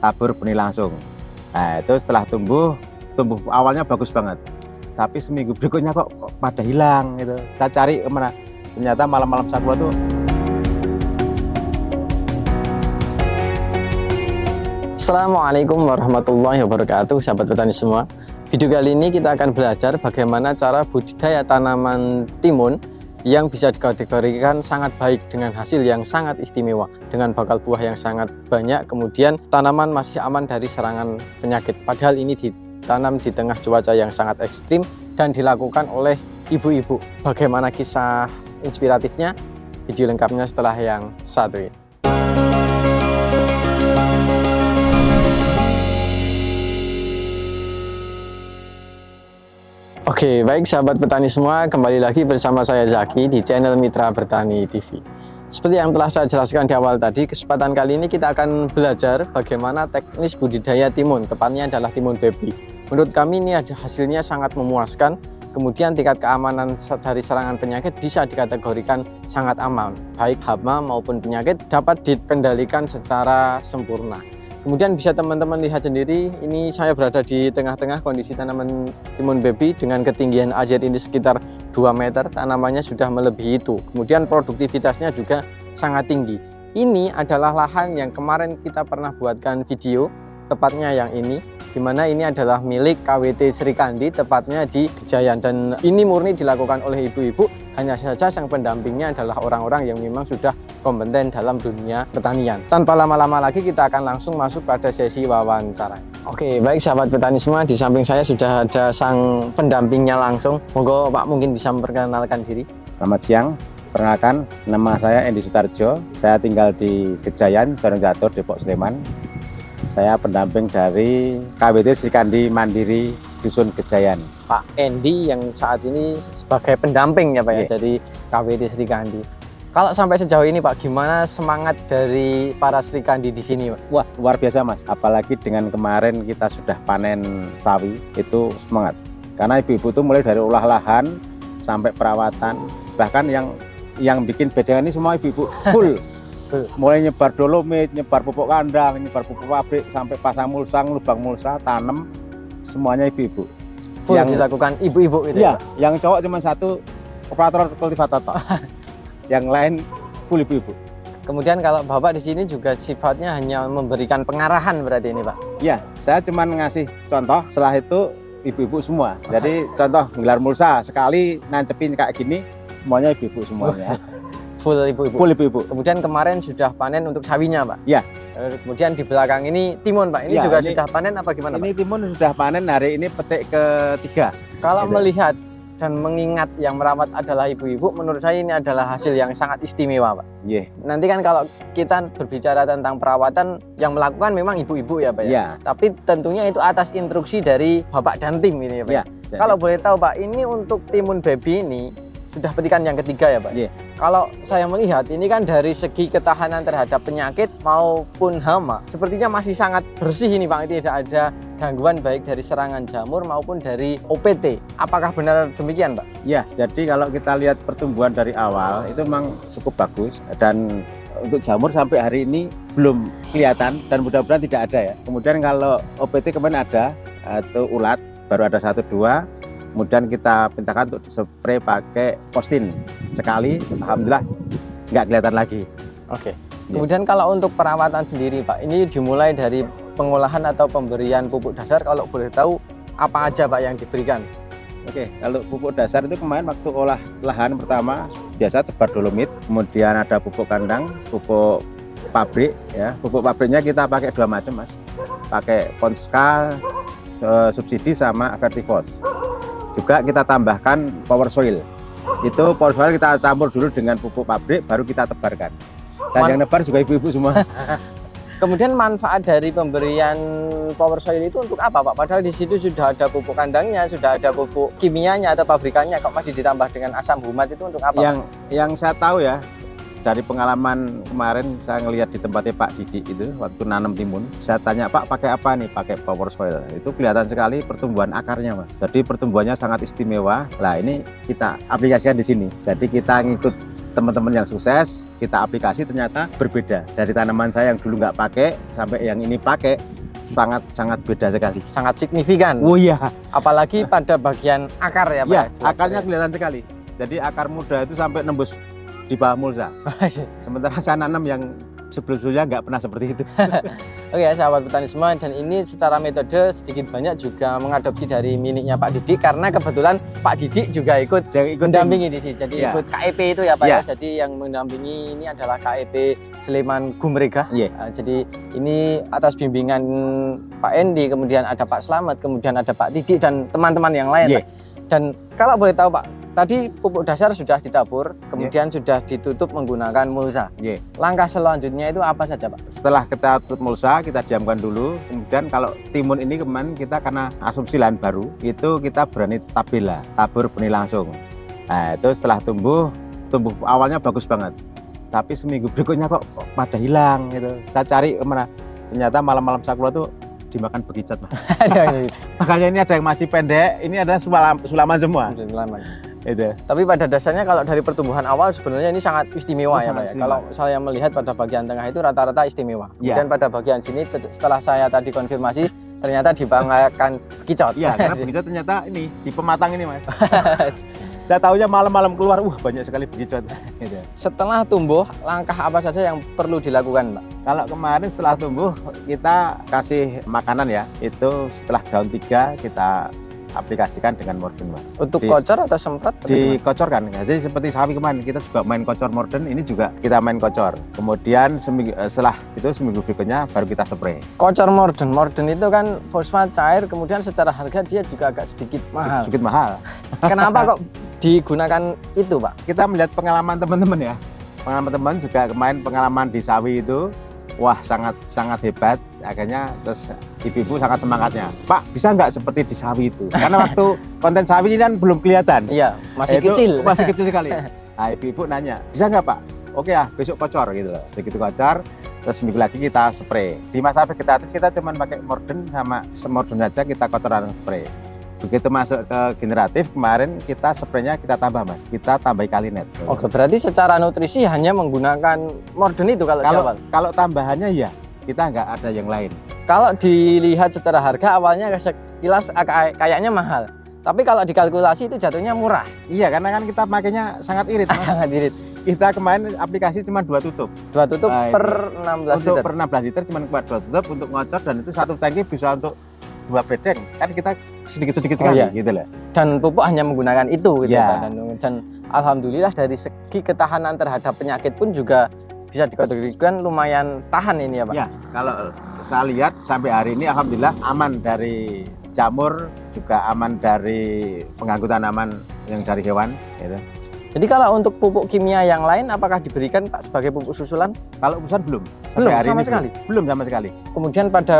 tabur benih langsung. Nah itu setelah tumbuh awalnya bagus banget, tapi seminggu berikutnya kok pada hilang gitu. Kita cari kemana, ternyata malam-malam sakwa tuh. Assalamualaikum warahmatullahi wabarakatuh, sahabat petani semua. Video kali ini kita akan belajar bagaimana cara budidaya tanaman timun yang bisa dikategorikan sangat baik dengan hasil yang sangat istimewa, dengan bakal buah yang sangat banyak, kemudian tanaman masih aman dari serangan penyakit. Padahal ini ditanam di tengah cuaca yang sangat ekstrim dan dilakukan oleh ibu-ibu. Bagaimana kisah inspiratifnya? Video lengkapnya setelah yang satu ini. Oke, baik sahabat petani semua, kembali lagi bersama saya Zaki di channel Mitra Bertani TV. Seperti yang telah saya jelaskan di awal tadi, kesempatan kali ini kita akan belajar bagaimana teknis budidaya timun, tepatnya adalah timun baby. Menurut kami ini ada hasilnya sangat memuaskan, kemudian tingkat keamanan dari serangan penyakit bisa dikategorikan sangat aman. Baik hama maupun penyakit dapat dikendalikan secara sempurna. Kemudian bisa teman-teman lihat sendiri, ini saya berada di tengah-tengah kondisi tanaman timun baby dengan ketinggian ajar ini sekitar 2 meter, tanamannya sudah melebihi itu. Kemudian produktivitasnya juga sangat tinggi. Ini adalah lahan yang kemarin kita pernah buatkan video, tepatnya yang ini, dimana ini adalah milik KWT Sri Kandi, tepatnya di Gejayan, dan ini murni dilakukan oleh ibu-ibu. Hanya saja sang pendampingnya adalah orang-orang yang memang sudah kompeten dalam dunia pertanian. Tanpa lama-lama lagi kita akan langsung masuk pada sesi wawancara. Oke, baik sahabat petani semua, di samping saya sudah ada sang pendampingnya langsung. Monggo Pak mungkin bisa memperkenalkan diri. Selamat siang, perkenalkan nama saya Endi Sutarjo. Saya tinggal di Gejayan, Bareng Jatuh, Depok, Sleman. Saya pendamping dari KWT Sri Kandi Mandiri Dusun Gejayan. Pak Endi yang saat ini sebagai pendamping ya Pak ya, dari KWT Sri Kandi. Kalau sampai sejauh ini Pak, gimana semangat dari para Sri Kandi di sini Pak? Wah, luar biasa Mas. Apalagi dengan kemarin kita sudah panen sawi, itu semangat. Karena ibu-ibu tuh mulai dari olah lahan sampai perawatan, bahkan yang bikin bedengan ini semua ibu-ibu full. Mulai nyebar dolomit, nyebar pupuk kandang, nyebar pupuk pabrik, sampai pasang mulsa, lubang mulsa, tanam, semuanya ibu-ibu. Full yang dilakukan ibu-ibu itu ya? Yang cowok cuma satu, operator kultivator. Yang lain full ibu-ibu. Kemudian kalau Bapak di sini juga sifatnya hanya memberikan pengarahan berarti ini Pak? Iya, saya cuma ngasih contoh, setelah itu ibu-ibu semua. Jadi contoh gelar mulsa, sekali nancepin kayak gini, semuanya ibu-ibu semuanya. Full ibu-ibu. Full ibu-ibu. Kemudian kemarin sudah panen untuk sawinya, Pak? Iya. Kemudian di belakang ini timun, Pak. Ini juga sudah panen apa gimana, Pak? Ini timun sudah panen, hari ini petik ketiga. Kalau melihat dan mengingat yang merawat adalah ibu-ibu, menurut saya ini adalah hasil yang sangat istimewa, Pak. Iya. Nanti kan kalau kita berbicara tentang perawatan, yang melakukan memang ibu-ibu ya, Pak ya? Iya. Tapi tentunya itu atas instruksi dari Bapak dan tim ini ya, Pak? Iya. Kalau boleh tahu, Pak, ini untuk timun baby ini sudah petikan yang ketiga ya Pak? Iya. Kalau saya melihat ini kan dari segi ketahanan terhadap penyakit maupun hama sepertinya masih sangat bersih ini Pak, tidak ada gangguan baik dari serangan jamur maupun dari OPT. Apakah benar demikian Pak? Ya, jadi kalau kita lihat pertumbuhan dari awal itu memang cukup bagus, dan untuk jamur sampai hari ini belum kelihatan dan mudah-mudahan tidak ada ya. Kemudian kalau OPT kemarin ada, itu ulat baru ada 1-2. Kemudian kita mintakan untuk dispray pakai postin sekali, alhamdulillah nggak kelihatan lagi. Oke. Kemudian kalau untuk perawatan sendiri Pak, ini dimulai dari pengolahan atau pemberian pupuk dasar, kalau boleh tahu apa aja Pak yang diberikan? Oke, kalau pupuk dasar itu kemarin waktu olah lahan pertama biasa tebar dolomit, kemudian ada pupuk kandang, pupuk pabrik ya. Pupuk pabriknya kita pakai 2 macam Mas, pakai Ponska subsidi sama Vertifos. Juga kita tambahkan power soil. Itu power soil kita campur dulu dengan pupuk pabrik, baru kita tebarkan. Dan yang nebar juga ibu-ibu semua. Kemudian manfaat dari pemberian power soil itu untuk apa Pak? Padahal di situ sudah ada pupuk kandangnya, sudah ada pupuk kimianya atau pabrikannya, kok masih ditambah dengan asam humat, itu untuk apa? Yang saya tahu ya, dari pengalaman kemarin saya ngelihat di tempatnya Pak Didik itu waktu nanam timun, saya tanya Pak pakai apa nih, pakai power soil. Itu kelihatan sekali pertumbuhan akarnya Mas, jadi pertumbuhannya sangat istimewa. Nah ini kita aplikasikan di sini, jadi kita ngikut teman-teman yang sukses kita aplikasi ternyata berbeda dari tanaman saya yang dulu nggak pakai sampai yang ini pakai, sangat beda sekali. Sangat signifikan. Oh iya, Apalagi pada bagian akar ya Pak. ya Jelas akarnya sekali. kelihatan sekali. Jadi akar muda itu sampai nembus di bawah mulsa. Sementara saya nanam yang sebelum-sebelumnya nggak pernah seperti itu. Oke sahabat petani semua, dan ini secara metode sedikit banyak juga mengadopsi dari miliknya Pak Didik, karena kebetulan Pak Didik juga ikut mendampingi di sini. Jadi Ya. ikut KEP itu ya Pak Ya. ya. Jadi yang mendampingi ini adalah KEP Sleman Gumrega. Iya. Jadi ini atas bimbingan Pak Endi, kemudian ada Pak Slamet, kemudian ada Pak Didik dan teman-teman yang lain. Iya. Pak. Dan kalau boleh tahu Pak, tadi pupuk dasar sudah ditabur, kemudian sudah ditutup menggunakan mulsa. Iya. Langkah selanjutnya itu apa saja Pak? Setelah kita tutup mulsa, kita diamkan dulu. Kemudian kalau timun ini kemarin kita karena asumsi lahan baru, itu kita berani tabur benih langsung. Nah itu setelah tumbuh awalnya bagus banget. Tapi seminggu berikutnya kok pada hilang gitu. Kita cari kemana? Ternyata malam-malam saya keluar tuh dimakan bekicot Mas. Makanya ini ada yang masih pendek, ini ada sulaman semua. Itu. Tapi pada dasarnya kalau dari pertumbuhan awal sebenarnya ini sangat istimewa ya Sangat Pak ya. istimewa. Kalau saya melihat pada bagian tengah itu rata-rata istimewa. Ya. Kemudian pada bagian sini setelah saya tadi konfirmasi ternyata dibanggakan bekicot. Iya, karena bekicot ternyata ini di pematang ini Mas. Saya tahunya malam-malam keluar, banyak sekali bekicot. Gitu. Setelah tumbuh, langkah apa saja yang perlu dilakukan Pak? Kalau kemarin setelah tumbuh kita kasih makanan ya, itu setelah daun 3 kita aplikasikan dengan Morden Mas. Untuk Di- kocor atau semprot? atau gimana? Dikocorkan, jadi seperti sawi kemarin kita juga main kocor Morden, ini juga kita main kocor. Kemudian setelah itu seminggu berikutnya baru kita spray. Kocor Morden itu kan fosfat cair, kemudian secara harga dia juga agak sedikit mahal. Sedikit mahal. Kenapa kok digunakan itu Pak? Kita melihat pengalaman teman-teman ya. Pengalaman teman juga kemarin pengalaman di sawi itu, wah sangat hebat. Akhirnya terus ibu-ibu sangat semangatnya, Pak bisa nggak seperti di sawi itu? Karena waktu konten sawi ini kan belum kelihatan. Iya, masih Itu kecil. Masih kecil sekali. Nah ibu-ibu nanya, bisa nggak Pak? Oke ya, besok kocor gitu loh. Begitu kocor, terus minggu lagi kita spray. Di masa vegetatif kita cuma pakai Morden sama Morden aja, kita kotoran spray. Begitu masuk ke generatif kemarin kita spraynya kita tambah Mas, kita tambahi Kalinet. Oke, berarti secara nutrisi hanya menggunakan Morden itu kalau di awal. Kalau tambahannya ya kita nggak ada yang lain. Kalau dilihat secara harga awalnya sekilas kayaknya mahal. Tapi kalau dikalkulasi itu jatuhnya murah. Iya, karena kan kita makainya sangat irit Mas. Sangat irit. Kita kemarin aplikasi cuma 2 tutup. 2 tutup Nah, per itu. 16 Untuk liter. per 16 liter cuma 2 tutup untuk ngocor, dan itu satu tangki bisa untuk 2 bedeng. Kan kita sedikit-sedikit Oh, sekali iya. gitu loh. Dan pupuk hanya menggunakan itu gitu Ya. Pak. Dan alhamdulillah dari segi ketahanan terhadap penyakit pun juga bisa dikategorikan lumayan tahan ini ya Pak. Ya, kalau saya lihat sampai hari ini alhamdulillah aman dari jamur, juga aman dari pengganggu tanaman yang dari hewan gitu. Jadi kalau untuk pupuk kimia yang lain apakah diberikan Pak sebagai pupuk susulan? Kalau urusan belum. Belum, Sampai hari sama ini sekali? Belum sama sekali. Kemudian pada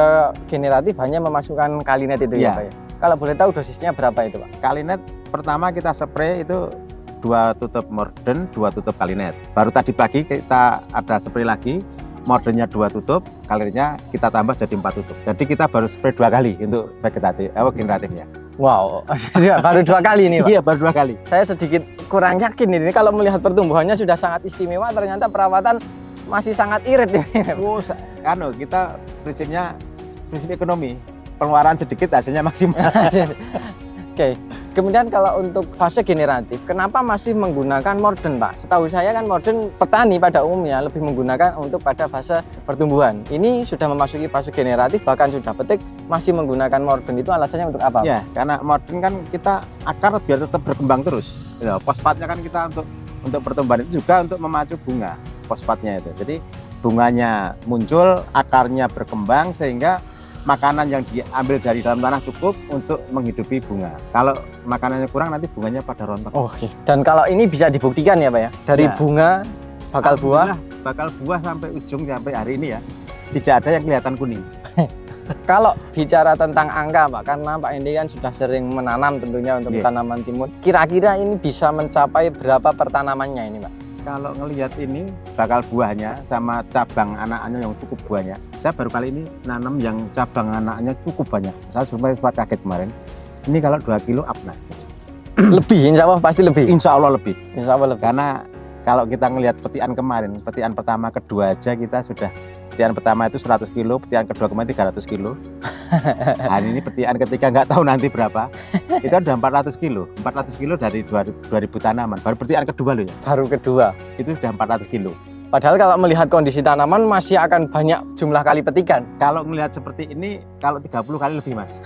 generatif hanya memasukkan Kalinet itu ya Ya. Pak ya. Kalau boleh tahu dosisnya berapa itu Pak? Kalinet pertama kita spray itu 2 tutup Morden, 2 tutup Kalinet. Baru tadi pagi kita ada spray lagi, Mordennya 2 tutup, Kalinetnya kita tambah jadi 4 tutup. Jadi kita baru spray 2 kali untuk generatifnya. Wow, baru 2 kali nih Pak. Iya, baru 2 kali. Saya sedikit kurang yakin ini kalau melihat pertumbuhannya sudah sangat istimewa, ternyata perawatan masih sangat irit ini. Kita prinsip ekonomi, pengeluaran sedikit hasilnya maksimal. Oke. Kemudian kalau untuk fase generatif, kenapa masih menggunakan Morden Pak? Setahu saya kan Morden petani pada umumnya lebih menggunakan untuk pada fase pertumbuhan. Ini sudah memasuki fase generatif, bahkan sudah petik, masih menggunakan Morden, itu alasannya untuk apa? Ya, karena Morden kan kita akar biar tetap berkembang terus. Ya, fosfatnya kan kita untuk pertumbuhan itu juga untuk memacu bunga, fosfatnya itu. Jadi bunganya muncul, akarnya berkembang sehingga makanan yang diambil dari dalam tanah cukup untuk menghidupi bunga. Kalau makanannya kurang nanti bunganya pada rontok. Oke. Dan kalau ini bisa dibuktikan ya Pak ya, dari Ya. bunga bakal buah. Alhamdulillah, bakal buah sampai ujung, sampai hari ini ya. Tidak ada yang kelihatan kuning. Kalau bicara tentang angka Pak, karena Pak Endi kan sudah sering menanam tentunya untuk Iya. tanaman timun. Kira-kira ini bisa mencapai berapa pertanamannya ini Pak? Kalau ngelihat ini bakal buahnya sama cabang anaknya yang cukup buahnya. Saya baru kali ini nanam yang cabang anaknya cukup banyak. Saya sempat kaget kemarin. Ini kalau 2 kilo up Mas. Lebih, insya Allah pasti lebih. Insya Allah lebih. Insya Allah lebih. Karena Kalau kita ngelihat petikan kemarin, petikan pertama kedua aja kita sudah, petikan pertama itu 100 kilo, petikan kedua kemarin 300 kilo. Nah, ini petikan ketiga nggak tahu nanti berapa. Itu ada 400 kilo. 400 kilo dari 2000 tanaman. Baru petikan kedua loh ya. Baru kedua. Itu sudah 400 kilo. Padahal kalau melihat kondisi tanaman masih akan banyak jumlah kali petikan. Kalau melihat seperti ini, kalau 30 kali lebih, Mas.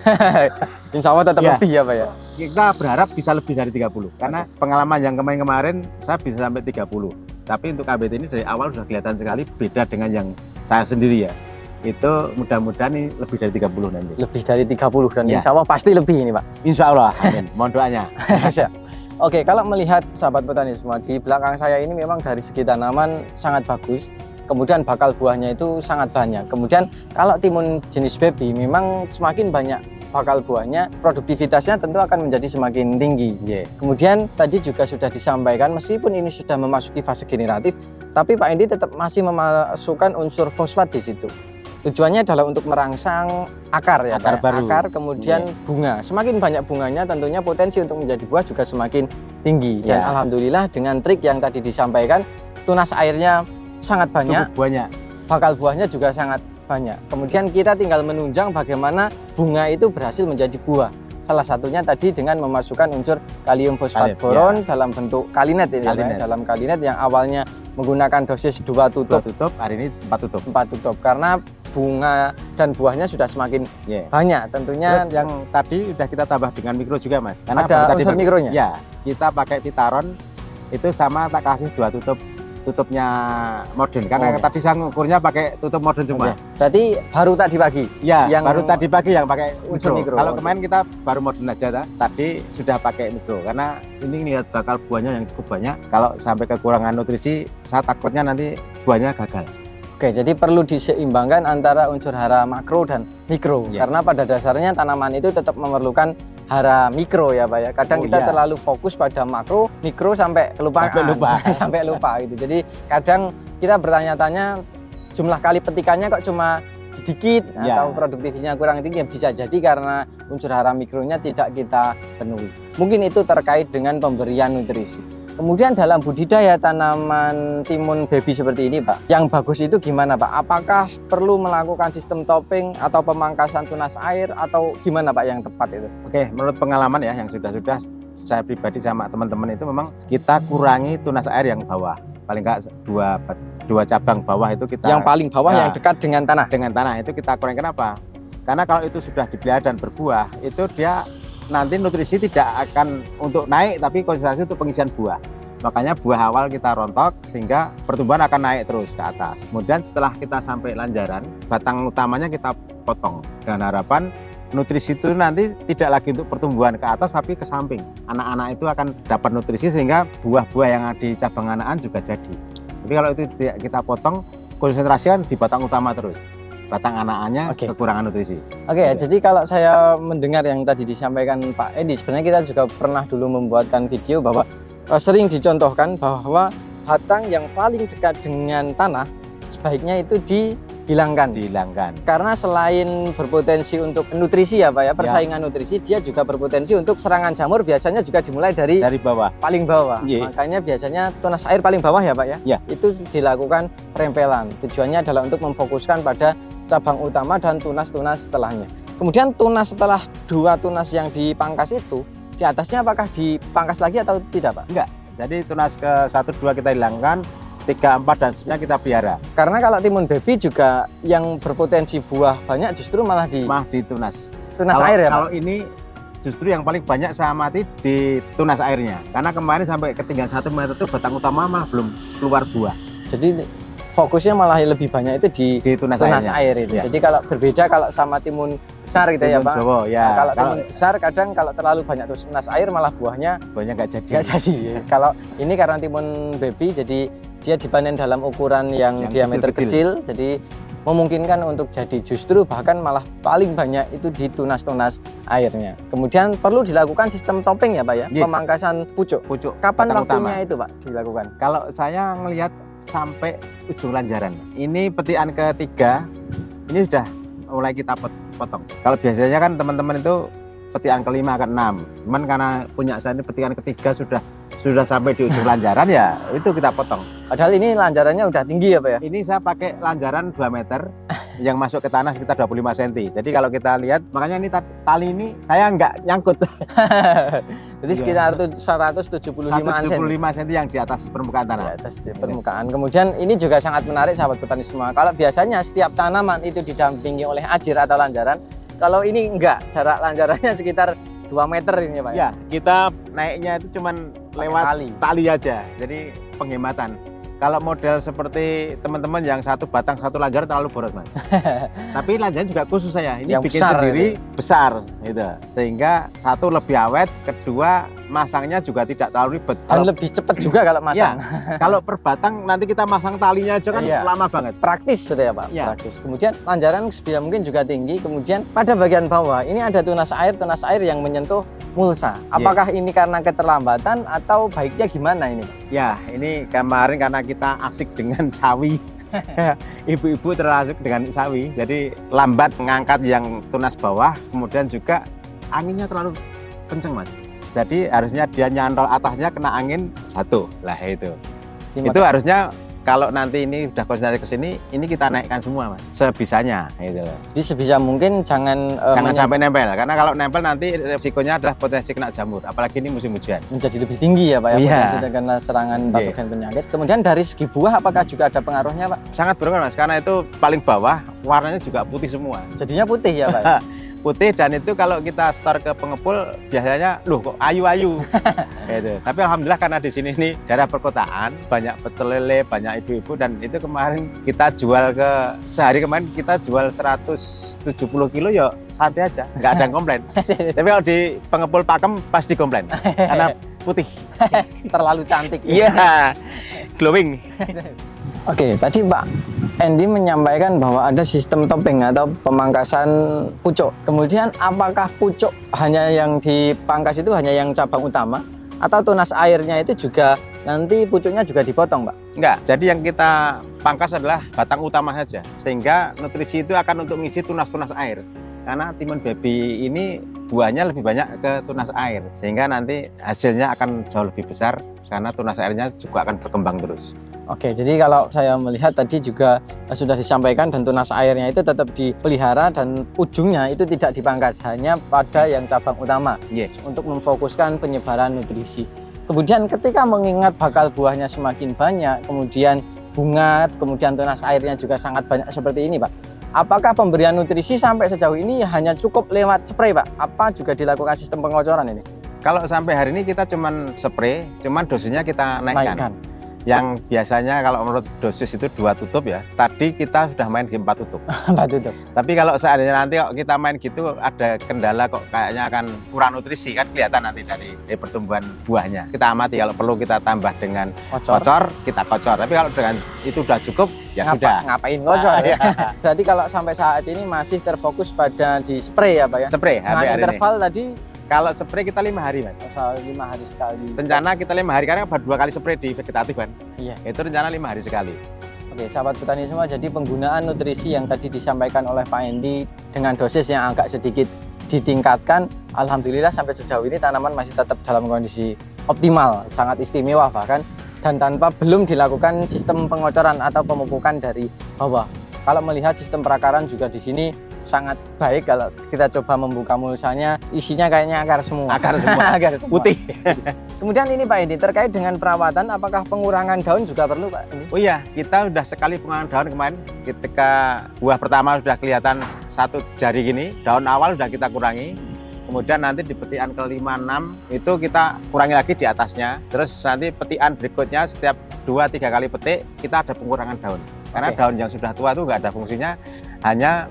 Insya Allah tetap Ya. lebih ya Pak ya. Kita berharap bisa lebih dari 30. Karena pengalaman yang kemarin-kemarin saya bisa sampai 30. Tapi untuk KBT ini dari awal sudah kelihatan sekali beda dengan yang saya sendiri ya. Itu mudah-mudahan ini lebih dari 30 nanti. Lebih dari 30 dan Ya. insya Allah pasti lebih ini Pak. Insya Allah, amin. Mohon doanya. Oke, kalau melihat sahabat petani semua, di belakang saya ini memang dari segi tanaman sangat bagus. Kemudian bakal buahnya itu sangat banyak. Kemudian kalau timun jenis baby memang semakin banyak bakal buahnya, produktivitasnya tentu akan menjadi semakin tinggi. Yeah. Kemudian tadi juga sudah disampaikan meskipun ini sudah memasuki fase generatif, tapi Pak Endi tetap masih memasukkan unsur fosfat di situ. Tujuannya adalah untuk merangsang akar ya, Akar baru. akar kemudian bunga. Semakin banyak bunganya tentunya potensi untuk menjadi buah juga semakin tinggi. Dan Ya. alhamdulillah dengan trik yang tadi disampaikan, tunas airnya sangat banyak, Cukup banyak. bakal buahnya juga sangat banyak. Kemudian kita tinggal menunjang bagaimana bunga itu berhasil menjadi buah. Salah satunya tadi dengan memasukkan unsur kalium fosfat Kalium, boron dalam bentuk kalinet ini ya, Pak, Kalinet. dalam kalinet yang awalnya menggunakan dosis 2 Tutup, tutup, hari ini 4 tutup. 4 tutup karena bunga dan buahnya sudah semakin Yeah. banyak tentunya. Terus yang tadi udah kita tambah dengan mikro juga, Mas. Karena Ada baru tadi unsur mikronya? Ya, kita pakai Titaron itu sama tak kasih 2 tutupnya modern. Karena Oh. tadi saya ngukurnya pakai tutup modern semua. Oke. Berarti baru tadi pagi. Ya, Yang baru tadi pagi yang pakai unsur mikro. mikro. Kalau kemarin kita baru modern aja, tadi sudah pakai mikro. Karena ini lihat bakal buahnya yang cukup banyak. Kalau sampai kekurangan nutrisi, saya takutnya nanti buahnya gagal. Oke, jadi perlu diseimbangkan antara unsur hara makro dan mikro. Ya. Karena pada dasarnya tanaman itu tetap memerlukan hara mikro ya Pak ya. Kadang Oh, kita iya. terlalu fokus pada makro, mikro sampai kelupaan. Sampai lupa. Sampai lupa gitu. Jadi kadang kita bertanya-tanya jumlah kali petikannya kok cuma sedikit Ya. atau produktivitasnya kurang tinggi, bisa jadi karena unsur hara mikronya tidak kita penuhi. Mungkin itu terkait dengan pemberian nutrisi. Kemudian dalam budidaya tanaman timun baby seperti ini Pak, yang bagus itu gimana Pak? Apakah perlu melakukan sistem topping atau pemangkasan tunas air atau gimana Pak yang tepat itu? Oke, menurut pengalaman ya yang sudah saya pribadi sama teman-teman itu memang kita kurangi tunas air yang bawah. Paling enggak dua cabang bawah itu kita Yang paling bawah Ya. yang dekat dengan tanah. dengan tanah itu kita kurangi. Kenapa? Karena kalau itu sudah dipelihara dan berbuah, itu dia nanti nutrisi tidak akan untuk naik, tapi konsentrasi untuk pengisian buah. Makanya buah awal kita rontok sehingga pertumbuhan akan naik terus ke atas. Kemudian setelah kita sampai lanjaran, batang utamanya kita potong dengan harapan nutrisi itu nanti tidak lagi untuk pertumbuhan ke atas tapi ke samping. Anak-anak itu akan dapat nutrisi sehingga buah-buah yang ada di cabang anakan juga jadi. Tapi kalau itu tidak kita potong, konsentrasikan di batang utama terus. Batang anakannya Oke. kekurangan nutrisi. Oke, Ya. jadi kalau saya mendengar yang tadi disampaikan Pak Endi, sebenarnya kita juga pernah dulu membuatkan video bahwa sering dicontohkan bahwa batang yang paling dekat dengan tanah sebaiknya itu dihilangkan. Dihilangkan. Karena selain berpotensi untuk nutrisi ya Pak ya, persaingan nutrisi, dia juga berpotensi untuk serangan jamur, biasanya juga dimulai dari Dari bawah. paling bawah. Iya. Makanya biasanya tunas air paling bawah ya Pak ya. Ya. Itu dilakukan rempelan. Tujuannya adalah untuk memfokuskan pada cabang utama dan tunas-tunas setelahnya. Kemudian tunas setelah 2 tunas yang dipangkas itu, di atasnya apakah dipangkas lagi atau tidak Pak? Jadi tunas ke 1, 2 kita hilangkan, 3, 4 dan seterusnya kita pelihara. Karena kalau timun baby juga yang berpotensi buah banyak justru malah di Mah di tunas. tunas Kalau- air ya Pak? Kalau ini justru yang paling banyak saya amati di tunas airnya. Karena kemarin sampai ketinggian 1 meter itu batang utama malah belum keluar buah Jadi fokusnya malah lebih banyak itu di di tunas, tunas airnya. air itu. Ya. Jadi kalau berbeda kalau sama timun besar gitu ya Timun Pak. Jawa, ya. Nah, kalau timun besar kadang kalau terlalu banyak tunas air malah buahnya buahnya nggak jadi. nggak jadi. Kalau ini karena timun baby jadi dia dipanen dalam ukuran yang Yang diameter kecil-kecil. kecil, jadi memungkinkan untuk jadi justru bahkan malah paling banyak itu di tunas-tunas airnya. Kemudian perlu dilakukan sistem topping ya Pak ya, Iya. pemangkasan pucuk. Pucuk. Kapan batang waktunya utama. itu Pak dilakukan? Kalau saya ngelihat sampai ujung lanjaran. Ini petikan ketiga, ini sudah mulai kita potong. Kalau biasanya kan teman-teman itu petikan kelima, ke-6. Cuman karena punya saya ini petikan ketiga sudah sudah sampai di ujung lanjaran ya itu kita potong. Padahal ini lanjarannya udah tinggi ya Pak ya? Ini saya pakai lanjaran 2 meter yang masuk ke tanah sekitar 25 cm. Jadi kalau kita lihat, makanya ini tali ini saya nggak nyangkut. Jadi sekitar 175 cm yang di atas permukaan di tanah. atas di permukaan. Kemudian ini juga sangat menarik sahabat petani semua. Kalau biasanya setiap tanaman itu didampingi oleh ajir atau lanjaran, kalau ini enggak, jarak lanjarannya sekitar 2 meter ini Pak. Ya, kita naiknya itu cuman lewat tali. tali aja. Jadi penghematan. Kalau model seperti teman-teman yang satu batang satu lanjaran terlalu boros Mas. Tapi lanjaran juga khusus saya. Ini Yang bikin besar sendiri itu. besar gitu. Sehingga satu lebih awet, kedua masangnya juga tidak terlalu ribet. Dan lebih cepat juga kalau masang. Kalau per batang nanti kita masang talinya aja kan Iya. lama banget. Praktis gitu ya Pak, Iya. praktis. Kemudian lanjaran sebisa mungkin juga tinggi. Kemudian pada bagian bawah ini ada tunas air yang menyentuh mulsa. Apakah ini karena keterlambatan atau baiknya gimana ini Pak? Ya, ini kemarin karena kita asik dengan sawi. Ibu-ibu terlalu asik dengan sawi, jadi lambat mengangkat yang tunas bawah, kemudian juga anginnya terlalu kenceng Mas. Jadi harusnya dia nyantol atasnya kena angin satu. Lah itu. Itu harusnya kalau nanti ini udah konsentrasi ke sini, ini kita naikkan semua Mas. Sebisanya gitu loh. Jadi sebisa mungkin jangan Sampai nempel, karena kalau nempel nanti resikonya adalah potensi kena jamur, apalagi ini musim hujan. menjadi lebih tinggi ya Pak ya, Iya. potensi karena serangan patogen penyakit. Kemudian dari segi buah apakah juga ada pengaruhnya Pak? Sangat berpengaruh Mas, karena itu paling bawah warnanya juga putih semua. Jadinya putih ya Pak? Ya? Putih, dan itu kalau kita store ke pengepul biasanya loh kok ayu-ayu gitu. Tapi alhamdulillah karena di sini nih daerah perkotaan, banyak pecel lele, banyak ibu-ibu, dan itu kemarin kita jual sehari kemarin kita jual 170 kilo ya santai aja, nggak ada yang komplain. Tapi kalau di pengepul pakem pasti komplain karena putih. Terlalu cantik. Iya, glowing. Oke, tadi Pak Endi menyampaikan bahwa ada sistem topping atau pemangkasan pucuk. Kemudian apakah pucuk hanya yang dipangkas itu hanya yang cabang utama atau tunas airnya itu juga nanti pucuknya juga dipotong Pak? Enggak, jadi yang kita pangkas adalah batang utama saja, sehingga nutrisi itu akan untuk mengisi tunas-tunas air. Karena timun baby ini buahnya lebih banyak ke tunas air, sehingga nanti hasilnya akan jauh lebih besar karena tunas airnya juga akan berkembang terus. Oke, jadi kalau saya melihat tadi juga sudah disampaikan dan tunas airnya itu tetap dipelihara dan ujungnya itu tidak dipangkas, hanya pada yang cabang utama untuk memfokuskan penyebaran nutrisi. Kemudian ketika mengingat bakal buahnya semakin banyak, kemudian bunga, kemudian tunas airnya juga sangat banyak seperti ini Pak. Apakah pemberian nutrisi sampai sejauh ini hanya cukup lewat spray Pak? Apa juga dilakukan sistem pengocoran ini? Kalau sampai hari ini kita cuman spray, cuman dosisnya kita naikkan. Yang biasanya kalau menurut dosis itu 2 tutup ya, tadi kita sudah main di 4 tutup. 4 tutup. Tapi kalau seandainya nanti kok kita main gitu ada kendala kok kayaknya akan kurang nutrisi, kan kelihatan nanti dari pertumbuhan buahnya. Kita amati, kalau perlu kita tambah dengan kocor, kita kocor. Tapi kalau dengan itu udah cukup ya sudah. Ngapain kocor ya? Berarti kalau sampai saat ini masih terfokus pada di spray ya Pak ya? Spray Nah, hari interval ini. tadi Kalau spray kita 5 hari Mas. asal 5 hari sekali. Rencana kita 5 hari karena baru 2 kali spray di vegetatif kan. Iya. Itu rencana 5 hari sekali. Oke, sahabat petani semua, jadi penggunaan nutrisi yang tadi disampaikan oleh Pak Endi dengan dosis yang agak sedikit ditingkatkan, alhamdulillah sampai sejauh ini tanaman masih tetap dalam kondisi optimal, sangat istimewa bahkan, dan tanpa belum dilakukan sistem pengocoran atau pemupukan dari bawah. Kalau melihat sistem perakaran juga di sini sangat baik. Kalau kita coba membuka mulsanya, isinya kayaknya akar semua. Akar semua. Akar semua. Putih. Kemudian ini Pak Endi, terkait dengan perawatan, apakah pengurangan daun juga perlu Pak Endi? Oh iya, kita sudah sekali pengurangan daun kemarin. Ketika buah pertama sudah kelihatan 1 jari gini, daun awal sudah kita kurangi. Kemudian nanti di petikan ke-5, 6 itu kita kurangi lagi di atasnya. Terus nanti petikan berikutnya setiap 2-3 kali petik kita ada pengurangan daun. Karena daun yang sudah tua itu nggak ada fungsinya, hanya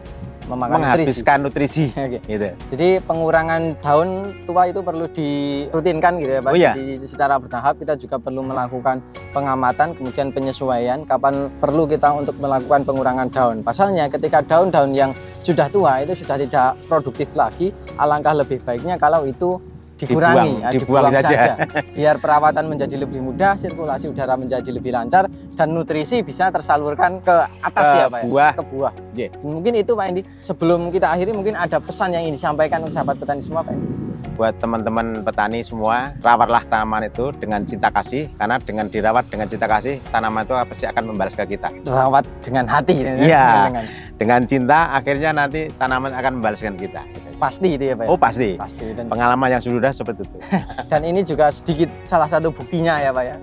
menghabiskan nutrisi. Oke. Gitu. Jadi pengurangan daun tua itu perlu dirutinkan gitu ya Pak. Oh iya. Jadi secara bertahap kita juga perlu melakukan pengamatan, kemudian penyesuaian kapan perlu kita untuk melakukan pengurangan daun. Pasalnya ketika daun-daun yang sudah tua itu sudah tidak produktif lagi, alangkah lebih baiknya kalau itu dikurangi, dibuang saja. Biar perawatan menjadi lebih mudah, sirkulasi udara menjadi lebih lancar, dan nutrisi bisa tersalurkan ke atas ya Pak buah. ya? Ke buah. Yeah. Mungkin itu Pak Endi, sebelum kita akhiri mungkin ada pesan yang ingin disampaikan untuk sahabat petani semua Pak Endi. Buat teman-teman petani semua, rawatlah tanaman itu dengan cinta kasih, karena dengan dirawat dengan cinta kasih, tanaman itu pasti akan membalas ke kita. Rawat dengan hati. Iya, dengan cinta akhirnya nanti tanaman akan membalaskan kita. Pasti itu ya Pak? Oh pasti, Dan pengalaman yang sudah seperti itu. Dan ini juga sedikit salah satu buktinya ya Pak ya,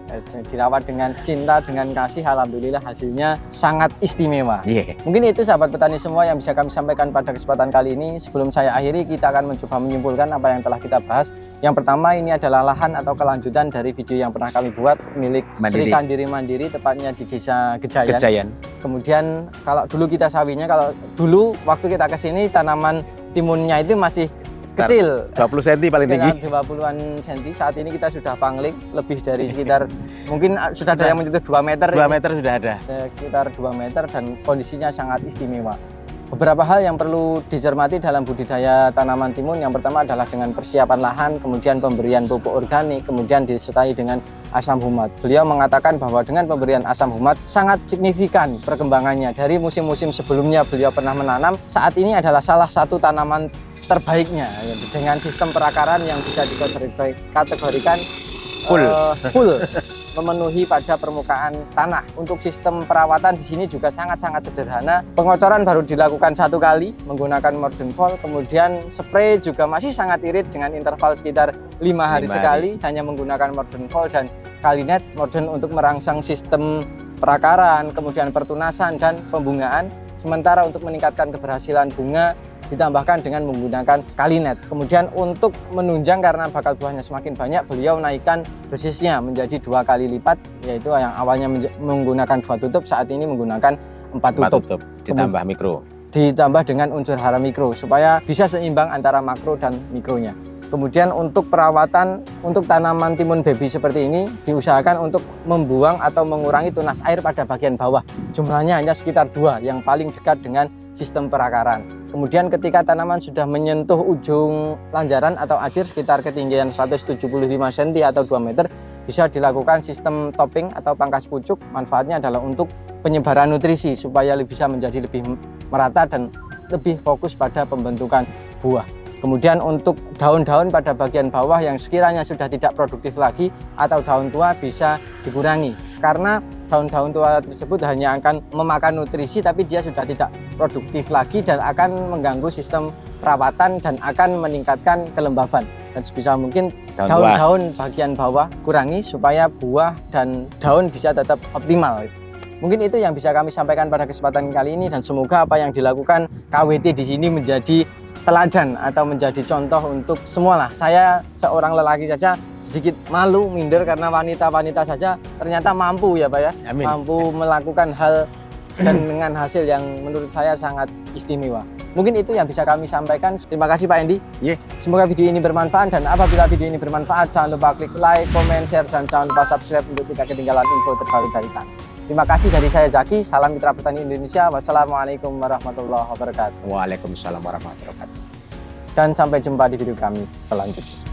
dirawat dengan cinta, dengan kasih, alhamdulillah hasilnya sangat istimewa. Mungkin itu sahabat petani semua yang bisa kami sampaikan pada kesempatan kali ini. Sebelum saya akhiri, kita akan mencoba menyimpulkan apa yang telah kita bahas. Yang pertama, ini adalah lahan atau kelanjutan dari video yang pernah kami buat milik Sri Kandiri Mandiri, tepatnya di Desa Gejayan. Kemudian kalau dulu kita sawinya, kalau dulu waktu kita kesini tanaman timunnya itu masih kecil, 20 cm paling tinggi, 20-an cm. Saat ini kita sudah pangling lebih dari sekitar mungkin sudah ada yang menyentuh 2 meter. 2 meter sudah ada, sekitar 2 meter, dan kondisinya sangat istimewa. Beberapa hal yang perlu dicermati dalam budidaya tanaman timun. Yang pertama adalah dengan persiapan lahan, kemudian pemberian pupuk organik, kemudian disertai dengan asam humat. Beliau mengatakan bahwa dengan pemberian asam humat sangat signifikan perkembangannya. Dari musim-musim sebelumnya beliau pernah menanam, saat ini adalah salah satu tanaman terbaiknya dengan sistem perakaran yang bisa dikategorikan full memenuhi pada permukaan tanah. Untuk sistem perawatan di sini juga sangat-sangat sederhana. Pengocoran baru dilakukan 1 kali menggunakan Morden Vol, kemudian spray juga masih sangat irit dengan interval sekitar 5 hari sekali, hanya menggunakan Morden Vol dan Kalinet Morden untuk merangsang sistem perakaran, kemudian pertunasan dan pembungaan. Sementara untuk meningkatkan keberhasilan bunga ditambahkan dengan menggunakan Kalinet. Kemudian untuk menunjang karena bakal buahnya semakin banyak, beliau naikkan dosisnya menjadi 2 kali lipat, yaitu yang awalnya menggunakan 2 tutup, saat ini menggunakan 4 tutup. Ditambah mikro. Ditambah dengan unsur hara mikro supaya bisa seimbang antara makro dan mikronya. Kemudian untuk perawatan untuk tanaman timun baby seperti ini diusahakan untuk membuang atau mengurangi tunas air pada bagian bawah. Jumlahnya hanya sekitar 2 yang paling dekat dengan sistem perakaran. Kemudian ketika tanaman sudah menyentuh ujung lanjaran atau ajir sekitar ketinggian 175 cm atau 2 meter, bisa dilakukan sistem topping atau pangkas pucuk. Manfaatnya adalah untuk penyebaran nutrisi supaya bisa menjadi lebih merata dan lebih fokus pada pembentukan buah. Kemudian untuk daun-daun pada bagian bawah yang sekiranya sudah tidak produktif lagi atau daun tua bisa dikurangi, karena daun-daun tua tersebut hanya akan memakan nutrisi tapi dia sudah tidak produktif lagi dan akan mengganggu sistem perawatan dan akan meningkatkan kelembaban. Dan sebisa mungkin daun-daun bagian bawah kurangi supaya buah dan daun bisa tetap optimal. Mungkin itu yang bisa kami sampaikan pada kesempatan kali ini, dan semoga apa yang dilakukan KWT di sini menjadi teladan atau menjadi contoh untuk semua lah. Saya seorang lelaki saja sedikit malu, minder karena wanita-wanita saja ternyata mampu ya Pak ya. Amin. Mampu melakukan hal dan dengan hasil yang menurut saya sangat istimewa. Mungkin itu yang bisa kami sampaikan. Terima kasih Pak Endi. Semoga video ini bermanfaat, dan apabila video ini bermanfaat jangan lupa klik like, comment, share, dan jangan lupa subscribe untuk tidak ketinggalan info terbaru dari kami. Terima kasih dari saya Zaki, salam Mitra Petani Indonesia. Wassalamualaikum warahmatullahi wabarakatuh. Waalaikumsalam warahmatullahi wabarakatuh. Dan sampai jumpa di video kami selanjutnya.